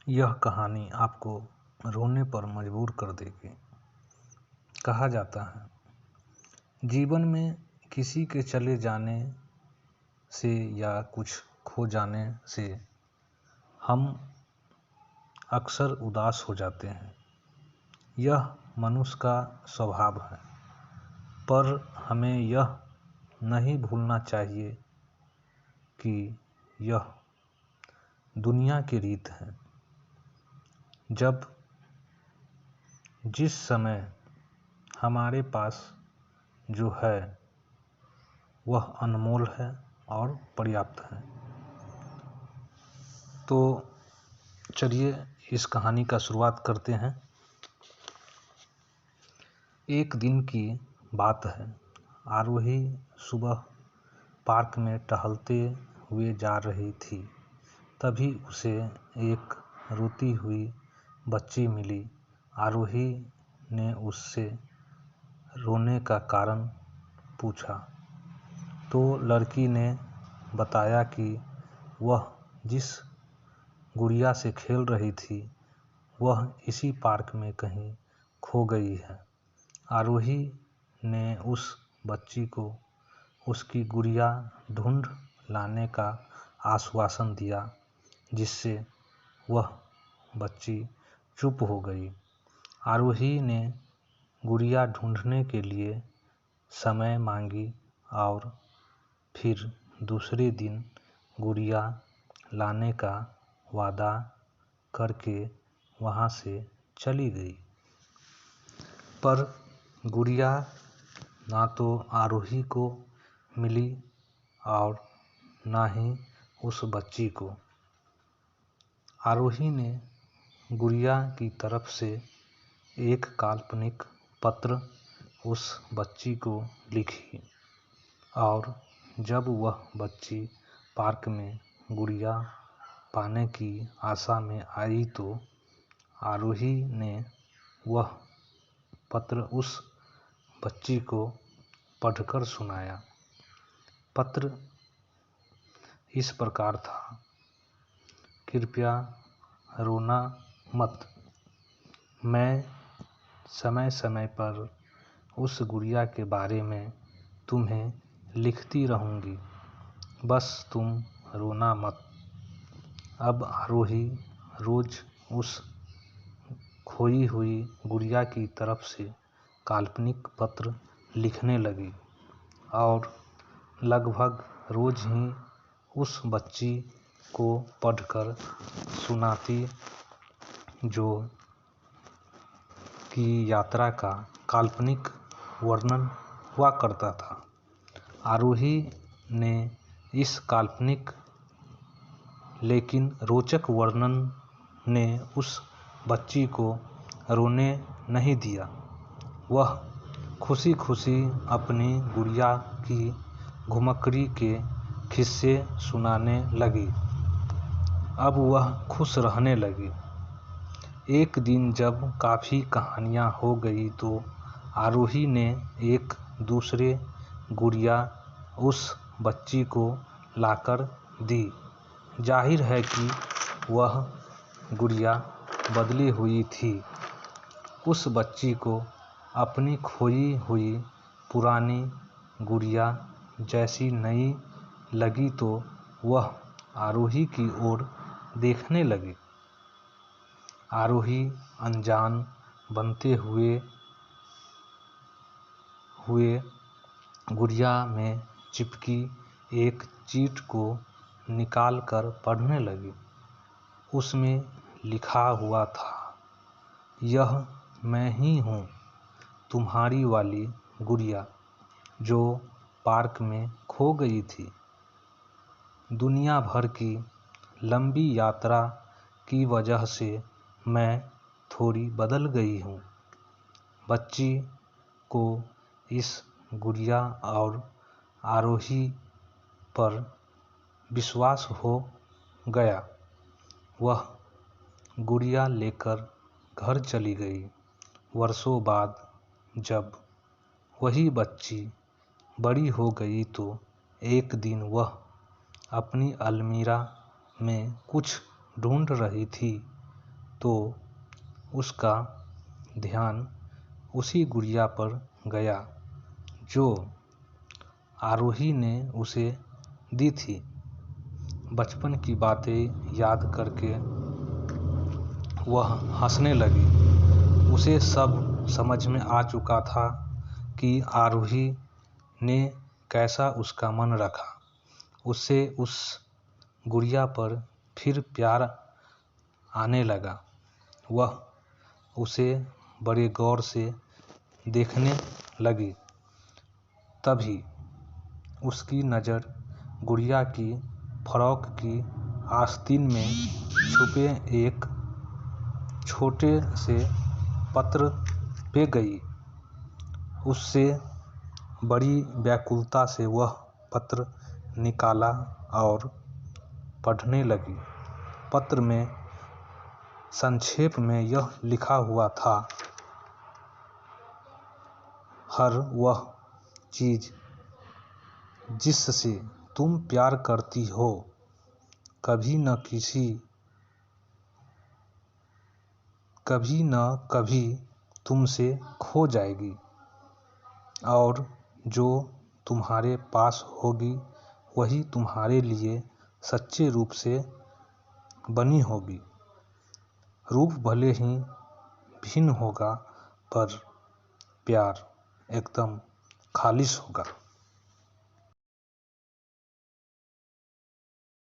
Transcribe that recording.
यह कहानी आपको रोने पर मजबूर कर देगी। कहा जाता है जीवन में किसी के चले जाने से या कुछ खो जाने से हम अक्सर उदास हो जाते हैं। यह मनुष्य का स्वभाव है, पर हमें यह नहीं भूलना चाहिए कि यह दुनिया की रीत है। जब जिस समय हमारे पास जो है वह अनमोल है और पर्याप्त है। तो चलिए इस कहानी का शुरुआत करते हैं। एक दिन की बात है। आरोही सुबह पार्क में टहलते हुए जा रही थी। तभी उसे एक रोती हुई बच्ची मिली। आरोही ने उससे रोने का कारण पूछा तो लड़की ने बताया कि वह जिस गुड़िया से खेल रही थी वह इसी पार्क में कहीं खो गई है। आरोही ने उस बच्ची को उसकी गुड़िया ढूंढ लाने का आश्वासन दिया, जिससे वह बच्ची चुप हो गई। आरोही ने गुड़िया ढूंढने के लिए समय मांगी और फिर दूसरे दिन गुड़िया लाने का वादा करके वहाँ से चली गई। पर गुड़िया ना तो आरोही को मिली और ना ही उस बच्ची को। आरोही ने गुड़िया की तरफ से एक काल्पनिक पत्र उस बच्ची को लिखी और जब वह बच्ची पार्क में गुड़िया पाने की आशा में आई तो आरोही ने वह पत्र उस बच्ची को पढ़कर सुनाया। पत्र इस प्रकार था, कृपया रोना मत। मैं समय समय पर उस गुड़िया के बारे में तुम्हें लिखती रहूँगी, बस तुम रोना मत। अब आरोही रोज उस खोई हुई गुड़िया की तरफ से काल्पनिक पत्र लिखने लगी और लगभग रोज ही उस बच्ची को पढ़कर सुनाती, जो की यात्रा का काल्पनिक वर्णन हुआ करता था। आरोही ने इस काल्पनिक लेकिन रोचक वर्णन ने उस बच्ची को रोने नहीं दिया। वह खुशी खुशी अपनी गुड़िया की घुमक्कड़ी के किस्से सुनाने लगी। अब वह खुश रहने लगी। एक दिन जब काफ़ी कहानियाँ हो गई तो आरोही ने एक दूसरे गुड़िया उस बच्ची को लाकर दी। जाहिर है कि वह गुड़िया बदली हुई थी। उस बच्ची को अपनी खोई हुई पुरानी गुड़िया जैसी नई लगी तो वह आरोही की ओर देखने लगी। आरोही अनजान बनते हुए गुड़िया में चिपकी एक चीट को निकाल कर पढ़ने लगी। उसमें लिखा हुआ था, यह मैं ही हूँ, तुम्हारी वाली गुड़िया जो पार्क में खो गई थी। दुनिया भर की लंबी यात्रा की वजह से मैं थोड़ी बदल गई हूँ। बच्ची को इस गुड़िया और आरोही पर विश्वास हो गया। वह गुड़िया लेकर घर चली गई। वर्षों बाद जब वही बच्ची बड़ी हो गई तो एक दिन वह अपनी अलमीरा में कुछ ढूंढ रही थी तो उसका ध्यान उसी गुड़िया पर गया जो आरोही ने उसे दी थी। बचपन की बातें याद करके वह हंसने लगी। उसे सब समझ में आ चुका था कि आरोही ने कैसा उसका मन रखा। उसे उस गुड़िया पर फिर प्यार आने लगा। वह उसे बड़े गौर से देखने लगी। तभी उसकी नज़र गुड़िया की फ्रॉक की आस्तीन में छुपे एक छोटे से पत्र पे गई। उससे बड़ी व्याकुलता से वह पत्र निकाला और पढ़ने लगी। पत्र में संक्षेप में यह लिखा हुआ था, हर वह चीज़ जिससे तुम प्यार करती हो कभी न कभी तुमसे खो जाएगी, और जो तुम्हारे पास होगी वही तुम्हारे लिए सच्चे रूप से बनी होगी। रूप भले ही भिन्न होगा पर प्यार एकदम खालिश होगा।